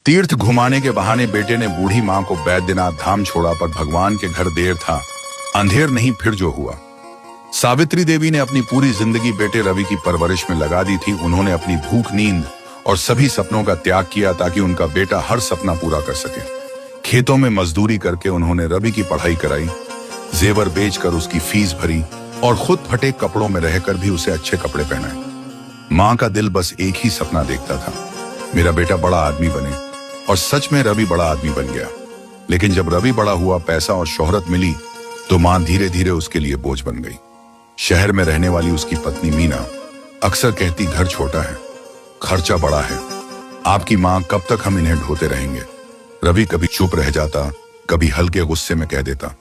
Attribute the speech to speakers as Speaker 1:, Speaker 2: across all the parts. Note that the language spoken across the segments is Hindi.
Speaker 1: तीर्थ घुमाने के बहाने बेटे ने बूढ़ी माँ को बैद्यनाथ धाम छोड़ा, पर भगवान के घर देर था अंधेर नहीं। फिर जो हुआ। सावित्री देवी ने अपनी पूरी जिंदगी बेटे रवि की परवरिश में लगा दी थी। उन्होंने अपनी भूख, नींद और सभी सपनों का त्याग किया ताकि उनका बेटा हर सपना पूरा कर सके। खेतों में मजदूरी करके उन्होंने रवि की पढ़ाई कराई, जेवर बेचकर उसकी फीस भरी और खुद फटे कपड़ों में रहकर भी उसे अच्छे कपड़े पहनाए। माँ का दिल बस एक ही सपना देखता था, मेरा बेटा बड़ा आदमी बने। और सच में रवि बड़ा आदमी बन गया। लेकिन जब रवि बड़ा हुआ, पैसा और शोहरत मिली, तो माँ धीरे धीरे उसके लिए बोझ बन गई। शहर में रहने वाली उसकी पत्नी मीना अक्सर कहती, घर छोटा है, खर्चा बड़ा है, आपकी माँ कब तक हम इन्हें ढोते रहेंगे। रवि कभी चुप रह जाता, कभी हल्के गुस्से में कह देता,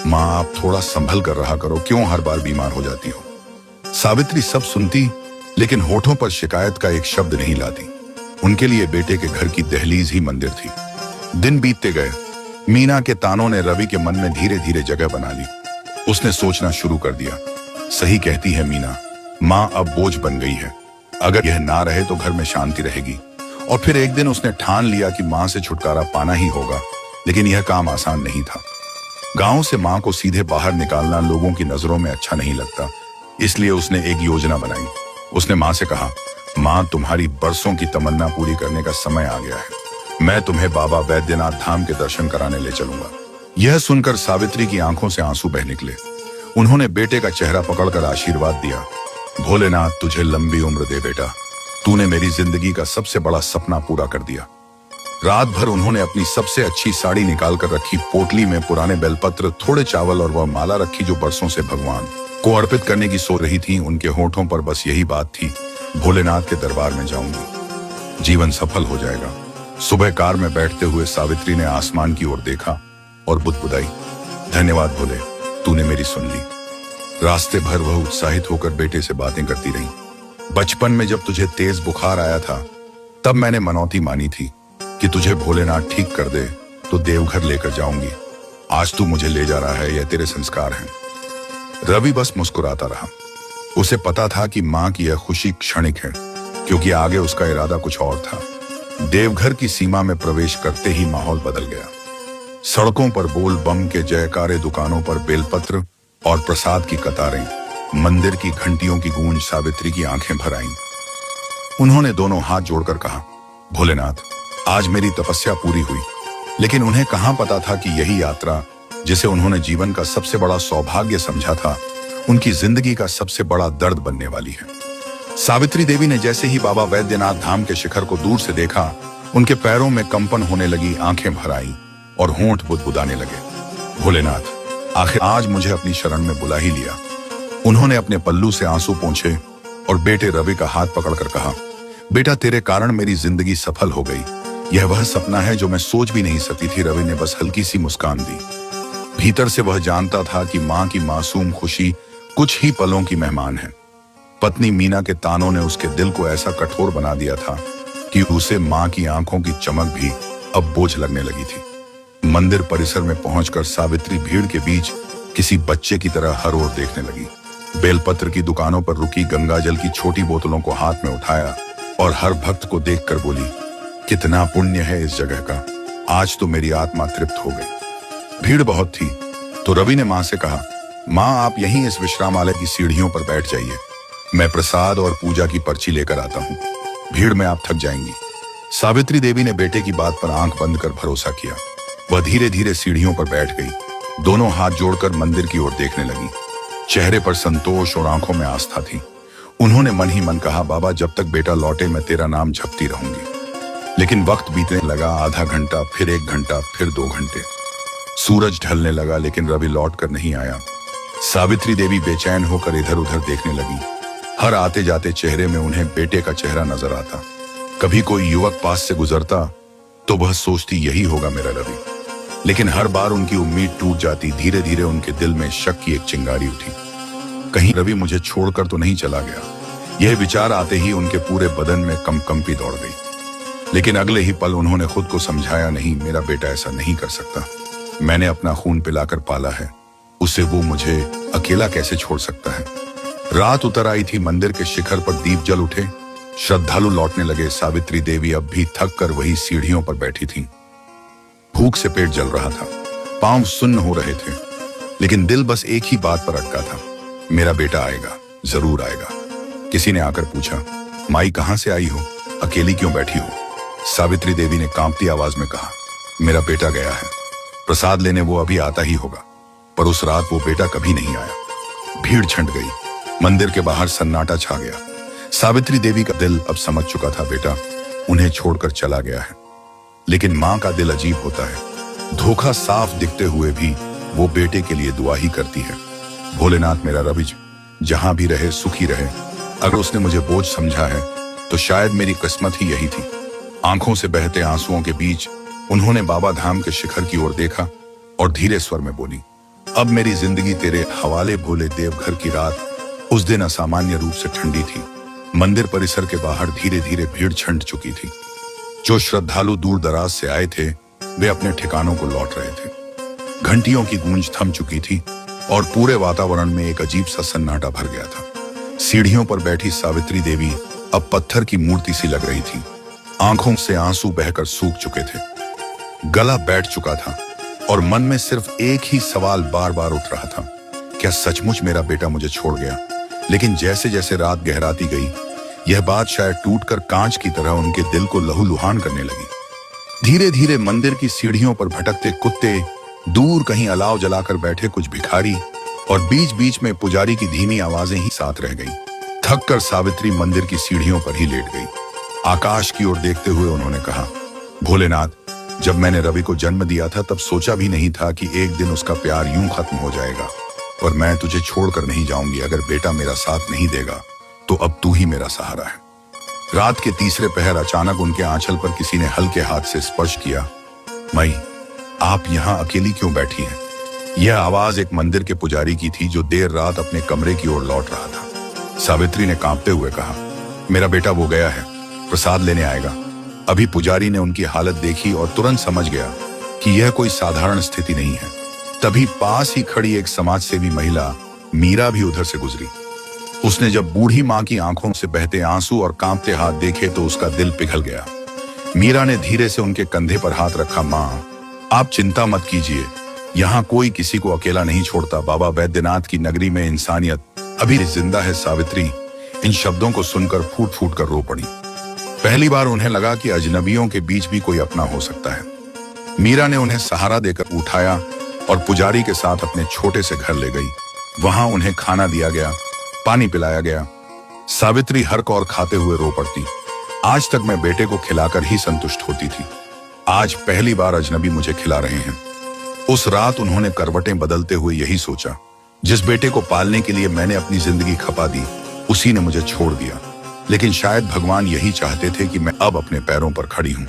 Speaker 1: माँ आप थोड़ा संभल कर रहा करो, क्यों हर बार बीमार हो जाती हो। सावित्री सब सुनती, लेकिन होठों पर शिकायत का एक शब्द नहीं लाती। उनके लिए बेटे के घर की दहलीज ही मंदिर थी। दिन बीतते गए, मीना के तानों ने रवि के मन में धीरे धीरे जगह बना ली। उसने सोचना शुरू कर दिया, सही कहती है मीना, माँ अब बोझ बन गई है, अगर यह ना रहे तो घर में शांति रहेगी। और फिर एक दिन उसने ठान लिया कि माँ से छुटकारा पाना ही होगा। लेकिन यह काम आसान नहीं था। गांव से माँ को सीधे बाहर निकालना लोगों की नजरों में अच्छा नहीं लगता, इसलिए उसने एक योजना बनाई। उसने माँ से कहा, माँ तुम्हारी बरसों की तमन्ना पूरी करने का समय आ गया है, मैं तुम्हें बाबा बैद्यनाथ धाम के दर्शन कराने ले चलूंगा। यह सुनकर सावित्री की आंखों से आंसू बह निकले। उन्होंने बेटे का चेहरा पकड़कर आशीर्वाद दिया, भोलेनाथ तुझे लंबी उम्र दे बेटा, तूने मेरी जिंदगी का सबसे बड़ा सपना पूरा कर दिया। रात भर उन्होंने अपनी सबसे अच्छी साड़ी निकालकर रखी, पोटली में पुराने बेलपत्र, थोड़े चावल और वह माला रखी जो बरसों से भगवान को अर्पित करने की सोच रही थी। उनके होठों पर बस यही बात थी, भोलेनाथ के दरबार में जाऊंगी, जीवन सफल हो जाएगा। सुबह कार में बैठते हुए सावित्री ने आसमान की ओर देखा और बुदबुदाई, धन्यवाद भोले, तूने मेरी सुन ली। रास्ते भर वह उत्साहित होकर बेटे से बातें करती रही। बचपन में जब तुझे तेज बुखार आया था, तब मैंने मनौती मानी थी कि तुझे भोलेनाथ ठीक कर दे तो देवघर लेकर जाऊंगी। आज तू मुझे ले जा रहा है, यह तेरे संस्कार हैं। रवि बस मुस्कुराता रहा। उसे पता था कि मां की यह खुशी क्षणिक है, क्योंकि आगे उसका इरादा कुछ और था। देवघर की सीमा में प्रवेश करते ही माहौल बदल गया। सड़कों पर बोल बम के जयकारे, दुकानों पर बेलपत्र और प्रसाद की कतारें, मंदिर की घंटियों की गूंज सावित्री की आंखें भर आईं। उन्होंने दोनों हाथ जोड़कर कहा, भोलेनाथ आज मेरी तपस्या पूरी हुई। लेकिन उन्हें कहां पता था कि यही यात्रा, जिसे उन्होंने जीवन का सबसे बड़ा सौभाग्य समझा था, उनकी जिंदगी का सबसे बड़ा दर्द बनने वाली है। सावित्री देवी ने जैसे ही बाबा बैद्यनाथ धाम के शिखर को दूर से देखा, उनके पैरों में कंपन होने लगी, आंखें भर आईं और होंठ बुदबुदाने लगे। भोलेनाथ आखिर आज मुझे अपनी शरण में बुला ही लिया। उन्होंने अपने पल्लू से आंसू पोंछे और बेटे रवि का हाथ पकड़कर कहा, बेटा तेरे कारण मेरी जिंदगी सफल हो गई, यह वह सपना है जो मैं सोच भी नहीं सकती थी। रवि ने बस हल्की सी मुस्कान दी। भीतर से वह जानता था कि मां की मासूम खुशी कुछ ही पलों की मेहमान है। पत्नी मीना के तानों ने उसके दिल को ऐसा कठोर बना दिया था कि उसे मां की आंखों की चमक भी अब बोझ लगने लगी थी। मंदिर परिसर में पहुंचकर सावित्री भीड़ के बीच किसी बच्चे की तरह हर ओर देखने लगी। बेलपत्र की दुकानों पर रुकी गंगाजल की छोटी बोतलों को हाथ में उठाया और हर भक्त को देखकर बोली, कितना पुण्य है इस जगह का, आज तो मेरी आत्मा तृप्त हो गई। भीड़ बहुत थी तो रवि ने मां से कहा, मां आप यहीं इस विश्रामालय की सीढ़ियों पर बैठ जाइए, मैं प्रसाद और पूजा की पर्ची लेकर आता हूं, भीड़ में आप थक जाएंगी। सावित्री देवी ने बेटे की बात पर आंख बंद कर भरोसा किया। वह धीरे धीरे सीढ़ियों पर बैठ गई, दोनों हाथ जोड़कर मंदिर की ओर देखने लगी। चेहरे पर संतोष और आंखों में आस्था थी। उन्होंने मन ही मन कहा, बाबा जब तक बेटा लौटे मैं तेरा नाम जपती रहूंगी। लेकिन वक्त बीतने लगा, आधा घंटा, फिर 1 घंटा, फिर 2 घंटे। सूरज ढलने लगा लेकिन रवि लौट कर नहीं आया। सावित्री देवी बेचैन होकर इधर उधर देखने लगी। हर आते जाते चेहरे में उन्हें बेटे का चेहरा नजर आता। कभी कोई युवक पास से गुजरता तो वह सोचती यही होगा मेरा रवि, लेकिन हर बार उनकी उम्मीद टूट जाती। धीरे धीरे उनके दिल में शक की एक चिंगारी उठी, कहीं रवि मुझे छोड़कर तो नहीं चला गया। यह विचार आते ही उनके पूरे बदन में कंपी दौड़ गई। लेकिन अगले ही पल उन्होंने खुद को समझाया, नहीं मेरा बेटा ऐसा नहीं कर सकता, मैंने अपना खून पिलाकर पाला है, उसे वो मुझे अकेला कैसे छोड़ सकता है। रात उतर आई थी, मंदिर के शिखर पर दीप जल उठे, श्रद्धालु लौटने लगे। सावित्री देवी अब भी थक कर वही सीढ़ियों पर बैठी थीं। भूख से पेट जल रहा था, पांव सुन्न हो रहे थे, लेकिन दिल बस एक ही बात पर अटका था, मेरा बेटा आएगा, जरूर आएगा। किसी ने आकर पूछा, माई कहां से आई हो, अकेली क्यों बैठी हो? सावित्री देवी ने कांपती आवाज में कहा, मेरा बेटा गया है, प्रसाद लेने वो अभी आता ही होगा। पर उस रात वो बेटा कभी नहीं आया। भीड़ छंट गई, मंदिर के बाहर सन्नाटा छा गया। सावित्री देवी का दिल अब समझ चुका था, बेटा उन्हें छोड़कर चला गया है। लेकिन मां का दिल अजीब होता है, धोखा साफ दिखते हुए भी वो बेटे के लिए दुआ ही करती है। भोलेनाथ मेरा रवि जहां भी रहे सुखी रहे। अगर उसने मुझे बोझ समझा है तो शायद मेरी किस्मत ही यही थी। आंखों से बहते आंसुओं के बीच उन्होंने बाबा धाम के शिखर की ओर देखा और धीरे स्वर में बोली, अब मेरी जिंदगी तेरे हवाले भोले। देवघर की रात उस दिन असामान्य रूप से ठंडी थी। मंदिर परिसर के बाहर धीरे धीरे भीड़ छंट चुकी थी। जो श्रद्धालु दूर दराज से आए थे वे अपने ठिकानों को लौट रहे थे। घंटियों की गूंज थम चुकी थी और पूरे वातावरण में एक अजीब सा सन्नाटा भर गया था। सीढ़ियों पर बैठी सावित्री देवी अब पत्थर की मूर्ति सी लग रही थी। आंखों से आंसू बहकर सूख चुके थे, गला बैठ चुका था और मन में सिर्फ एक ही सवाल बार बार उठ रहा था, क्या सचमुच मेरा बेटा मुझे छोड़ गया? लेकिन जैसे जैसे रात गहराती गई यह बात शायद टूटकर कांच की तरह उनके दिल को लहूलुहान करने लगी। धीरे धीरे मंदिर की सीढ़ियों पर भटकते कुत्ते, दूर कहीं अलाव जलाकर बैठे कुछ भिखारी और बीच बीच में पुजारी की धीमी आवाजें ही साथ रह गईं। थक कर सावित्री मंदिर की सीढ़ियों पर ही लेट गई। आकाश की ओर देखते हुए उन्होंने कहा, भोलेनाथ, जब मैंने रवि को जन्म दिया था तब सोचा भी नहीं था कि एक दिन उसका प्यार यूं खत्म हो जाएगा। और मैं तुझे छोड़कर नहीं जाऊंगी। अगर बेटा मेरा साथ नहीं देगा तो अब तू ही मेरा सहारा है। रात के तीसरे पहर अचानक उनके आंचल पर किसी ने हल्के हाथ से स्पर्श किया। मई, आप यहाँ अकेली क्यों बैठी हैं? यह आवाज एक मंदिर के पुजारी की थी जो देर रात अपने कमरे की ओर लौट रहा था। सावित्री ने कांपते हुए कहा, मेरा बेटा वो गया है, प्रसाद लेने आएगा। अभी पुजारी ने उनकी हालत देखी और तुरंत समझ गया कि यह कोई साधारण स्थिति नहीं है। तभी पास ही खड़ी एक समाजसेवी महिला मीरा भी उधर से गुजरी। उसने जब बूढ़ी मां की आंखों से बहते आंसू और कांपते हाथ देखे तो उसका दिल पिघल गया। मीरा ने धीरे से उनके कंधे पर हाथ रखा। मां, आप चिंता मत कीजिए, यहाँ कोई किसी को अकेला नहीं छोड़ता। बाबा वैद्यनाथ की नगरी में इंसानियत अभी जिंदा है। सावित्री इन शब्दों को सुनकर फूट फूट कर रो पड़ी। पहली बार उन्हें लगा कि अजनबियों के बीच भी कोई अपना हो सकता है। मीरा ने उन्हें सहारा देकर उठाया और पुजारी के साथ अपने छोटे से घर ले गई। वहां उन्हें खाना दिया गया, पानी पिलाया गया। सावित्री हर कौर खाते हुए रो पड़ती, आज तक मैं बेटे को खिलाकर ही संतुष्ट होती थी, आज पहली बार अजनबी मुझे खिला रहे हैं। उस रात उन्होंने करवटें बदलते हुए यही सोचा, जिस बेटे को पालने के लिए मैंने अपनी जिंदगी खपा दी उसी ने मुझे छोड़ दिया। लेकिन शायद भगवान यही चाहते थे कि मैं अब अपने पैरों पर खड़ी हूं,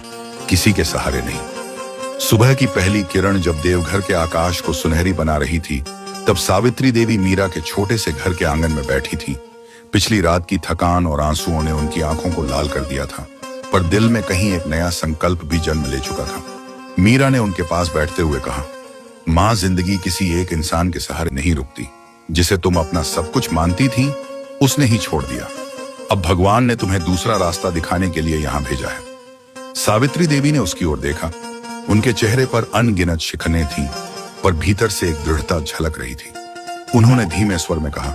Speaker 1: किसी के सहारे नहीं। सुबह की पहली किरण जब देवघर के आकाश को सुनहरी बना रही थी तब सावित्री देवी मीरा के छोटे से घर के आंगन में बैठी थी। पिछली रात की थकान और आंसुओं ने उनकी आंखों को लाल कर दिया था, पर दिल में कहीं एक नया संकल्प भी जन्म ले चुका था। मीरा ने उनके पास बैठते हुए कहा, मां, जिंदगी किसी एक इंसान के सहारे नहीं रुकती। जिसे तुम अपना सब कुछ मानती थी उसने ही छोड़ दिया। अब भगवान ने तुम्हें दूसरा रास्ता दिखाने के लिए यहाँ भेजा है। सावित्री देवी ने उसकी ओर देखा। उनके चेहरे पर अनगिनत शिकनें थीं, पर भीतर से एक दृढ़ता झलक रही थी। उन्होंने धीमे स्वर में कहा,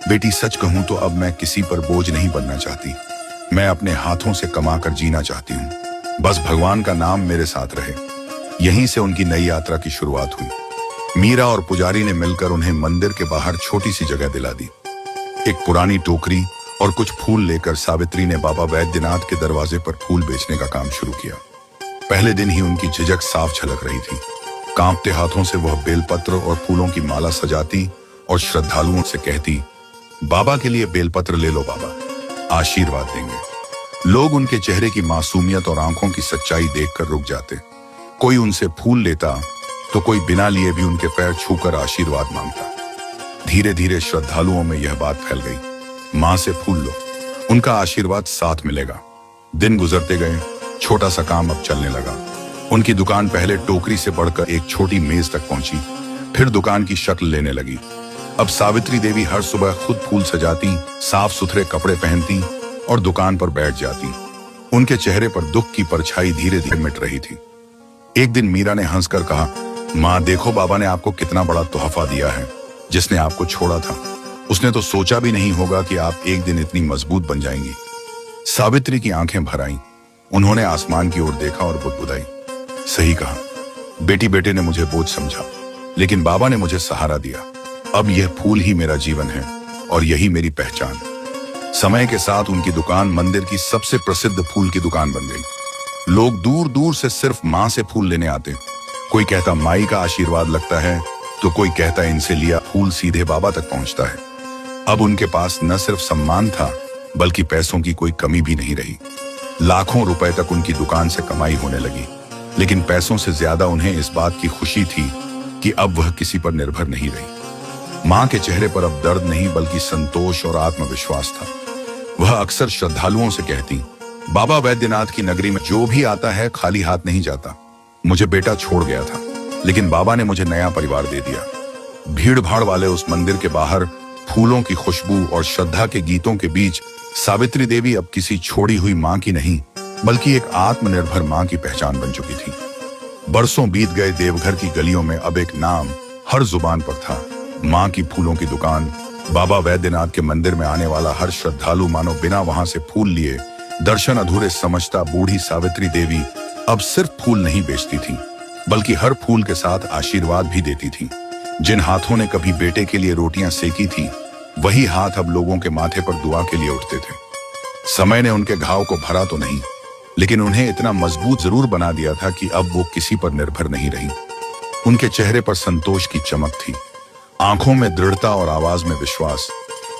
Speaker 1: बेटी, सच कहूं तो अब मैं किसी पर बोझ नहीं बनना चाहती। मैं अपने हाथों से कमाकर जीना चाहती हूँ। बस भगवान का नाम मेरे साथ रहे। यहीं से उनकी नई यात्रा की शुरुआत हुई। मीरा और पुजारी ने मिलकर उन्हें मंदिर के बाहर छोटी सी जगह दिला दी। एक पुरानी टोकरी और कुछ फूल लेकर सावित्री ने बाबा वैद्यनाथ के दरवाजे पर फूल बेचने का काम शुरू किया। पहले दिन ही उनकी झिझक साफ झलक रही थी। कांपते हाथों से वह बेलपत्र और फूलों की माला सजाती और श्रद्धालुओं से कहती, बाबा के लिए बेलपत्र ले लो, बाबा आशीर्वाद देंगे। लोग उनके चेहरे की मासूमियत और आंखों की सच्चाई देखकर रुक जाते। कोई उनसे फूल लेता तो कोई बिना लिए भी उनके पैर छूकर आशीर्वाद मांगता। धीरे धीरे श्रद्धालुओं में यह बात फैल गई, मां से फूल लो, उनका आशीर्वाद साथ मिलेगा। दिन गुजरते गए, छोटा सा काम अब चलने लगा। उनकी दुकान पहले टोकरी से बढ़कर एक छोटी मेज तक पहुंची, फिर दुकान की शक्ल लेने लगी। अब सावित्री देवी हर सुबह खुद फूल सजाती, साफ सुथरे कपड़े पहनती और दुकान पर बैठ जाती। उनके चेहरे पर दुख की परछाई धीरे धीरे मिट रही थी। एक दिन मीरा ने हंसकर कहा, माँ देखो बाबा ने आपको कितना बड़ा तोहफा दिया है जिसने आपको छोड़ा था। उसने तो सोचा भी नहीं होगा कि आप एक दिन इतनी मजबूत बन जाएंगी। सावित्री की आंखें भर आईं। उन्होंने आसमान की ओर देखा और बुदबुदाई, सही कहा, बेटी बेटे ने मुझे बोझ समझा, लेकिन बाबा ने मुझे सहारा दिया। अब यह फूल ही मेरा जीवन है और यही मेरी पहचान। समय के साथ उनकी दुकान मंदिर की सबसे प्रसिद्ध फूल की दुकान बन गई। लोग दूर दूर से सिर्फ माँ से फूल लेने आते। कोई कहता माई का आशीर्वाद लगता है, तो कोई कहता इनसे लिया फूल सीधे बाबा तक पहुंचता है। अब उनके पास न सिर्फ सम्मान था, बल्कि पैसों की कोई कमी भी नहीं रही। लाखों रुपए तक उनकी दुकान से कमाई होने लगी, लेकिन पैसों से ज्यादा उन्हें इस बात की खुशी थी कि अब वह किसी पर निर्भर नहीं रही। माँ के चेहरे पर अब दर्द नहीं बल्कि संतोष और आत्मविश्वास था। वह अक्सर श्रद्धालुओं से कहती, बाबा वैद्यनाथ की नगरी में जो भी आता है खाली हाथ नहीं जाता। मुझे बेटा छोड़ गया था, लेकिन बाबा ने मुझे नया परिवार दे दिया। भीड़ भाड़ वाले उस मंदिर के बाहर फूलों की खुशबू और श्रद्धा के गीतों के बीच सावित्री देवी अब किसी छोड़ी हुई माँ की नहीं, बल्कि एक आत्मनिर्भर माँ की पहचान बन चुकी थी। बरसों बीत गए, देवघर की गलियों में अब एक नाम हर जुबान पर था, माँ की फूलों की दुकान। बाबा वैद्यनाथ के मंदिर में आने वाला हर श्रद्धालु मानो बिना वहां से फूल लिए दर्शन अधूरे समझता। बूढ़ी सावित्री देवी अब सिर्फ फूल नहीं बेचती थी, बल्कि हर फूल के साथ आशीर्वाद भी देती थी। जिन हाथों ने कभी बेटे के लिए रोटियां सेकी थी, वही हाथ अब लोगों के माथे पर दुआ के लिए उठते थे। समय ने उनके घाव को भरा तो नहीं, लेकिन उन्हें इतना मजबूत जरूर बना दिया था कि अब वो किसी पर निर्भर नहीं रही। उनके चेहरे पर संतोष की चमक थी, आंखों में दृढ़ता और आवाज में विश्वास।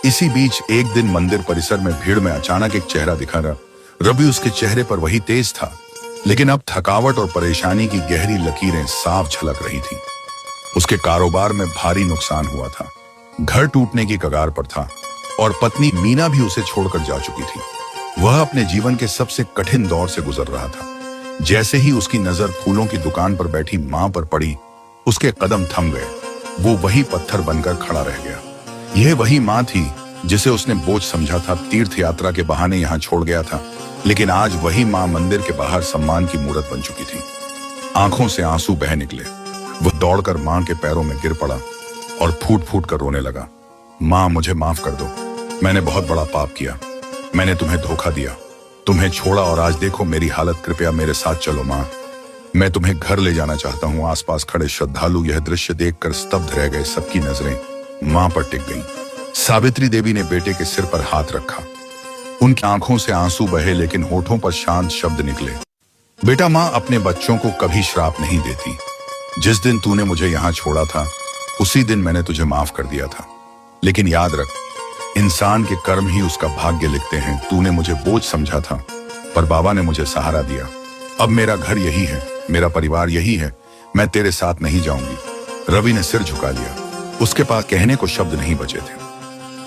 Speaker 1: इसी बीच एक दिन मंदिर परिसर में भीड़ में अचानक एक चेहरा दिखा। रवि उसके चेहरे पर वही तेज था, लेकिन अब थकावट और परेशानी की गहरी लकीरें साफ झलक रही थी। उसके कारोबार में भारी नुकसान हुआ था, घर टूटने की कगार पर था और पत्नी मीना भी उसे छोड़कर जा चुकी थी। वह अपने जीवन के सबसे कठिन दौर से गुजर रहा था। जैसे ही उसकी नजर फूलों की दुकान पर बैठी मां पर पड़ी, उसके कदम थम गए। वो वही पत्थर बनकर खड़ा रह गया। यह वही मां थी जिसे उसने बोझ समझा था, तीर्थ यात्रा के बहाने यहां छोड़ गया था, लेकिन आज वही मां मंदिर के बाहर सम्मान की मूरत बन चुकी थी। आंखों से आंसू बह निकले। वह दौड़कर मां के पैरों में गिर पड़ा और फूट फूट कर रोने लगा। मां, मुझे माफ कर दो, मैंने बहुत बड़ा पाप किया। मैंने तुम्हें धोखा दिया, तुम्हें छोड़ा और आज देखो मेरी हालत। कृपया मेरे साथ चलो मां, मैं तुम्हें घर ले जाना चाहता हूं। आसपास खड़े श्रद्धालु यह दृश्य देखकर स्तब्ध रह गए। सबकी नजरें मां पर टिक गईं। सावित्री देवी ने बेटे के सिर पर हाथ रखा। उनकी आंखों से आंसू बहे, लेकिन होठों पर शांत शब्द निकले। बेटा, मां अपने बच्चों को कभी श्राप नहीं देती। जिस दिन तूने मुझे यहां छोड़ा था, उसी दिन मैंने तुझे माफ कर दिया था। लेकिन याद रख, इंसान के कर्म ही उसका भाग्य लिखते हैं। तूने मुझे बोझ समझा था, पर बाबा ने मुझे सहारा दिया। अब मेरा घर यही है, मेरा परिवार यही है। मैं तेरे साथ नहीं जाऊंगी। रवि ने सिर झुका लिया। उसके पास कहने को शब्द नहीं बचे थे।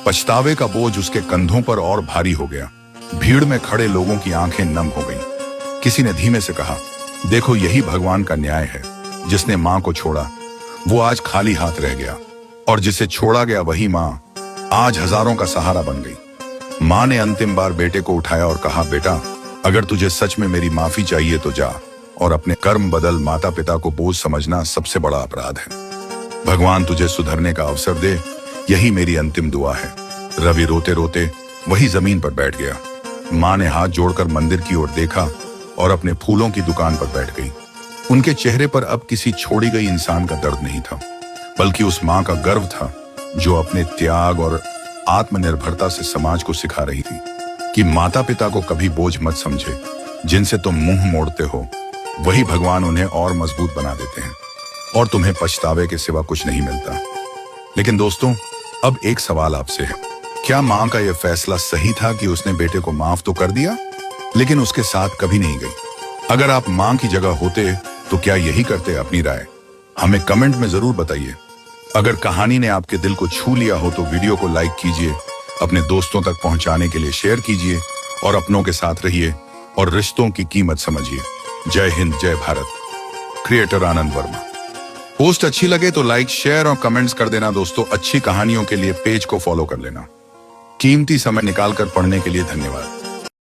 Speaker 1: पछतावे का बोझ उसके कंधों पर और भारी हो गया। भीड़ में खड़े लोगों की आंखें नम हो गईं। किसी ने धीमे से कहा, देखो यही भगवान का न्याय है। जिसने मां को छोड़ा, वो आज खाली हाथ रह गया, और जिसे छोड़ा गया वही मां आज हजारों का सहारा बन गई। मां ने अंतिम बार बेटे को उठाया और कहा, बेटा, अगर तुझे सच में मेरी माफी चाहिए तो जा और अपने कर्म बदल। माता पिता को बोझ समझना सबसे बड़ा अपराध है। भगवान तुझे सुधरने का अवसर दे, यही मेरी अंतिम दुआ है। रवि रोते रोते वही जमीन पर बैठ गया। मां ने हाथ जोड़कर मंदिर की ओर देखा और अपने फूलों की दुकान पर बैठ गई। उनके चेहरे पर अब किसी छोड़ी गई इंसान का दर्द नहीं था, बल्कि उस मां का गर्व था जो अपने त्याग और आत्मनिर्भरता से समाज को सिखा रही थी कि माता पिता को कभी बोझ मत समझे। जिनसे तुम मुंह मोड़ते हो, वही भगवान उन्हें और मजबूत बना देते हैं, और तुम्हें पछतावे के सिवा कुछ नहीं मिलता। लेकिन दोस्तों, अब एक सवाल आपसे है, क्या मां का यह फैसला सही था कि उसने बेटे को माफ तो कर दिया, लेकिन उसके साथ कभी नहीं गई? अगर आप मां की जगह होते तो क्या यही करते? अपनी राय हमें कमेंट में जरूर बताइए। अगर कहानी ने आपके दिल को छू लिया हो तो वीडियो को लाइक कीजिए, अपने दोस्तों तक पहुंचाने के लिए शेयर कीजिए, और अपनों के साथ रहिए और रिश्तों की कीमत समझिए। जय हिंद, जय भारत। क्रिएटर आनंद वर्मा। पोस्ट अच्छी लगे तो लाइक, शेयर और कमेंट्स कर देना दोस्तों। अच्छी कहानियों के लिए पेज को फॉलो कर लेना। कीमती समय निकालकर पढ़ने के लिए धन्यवाद।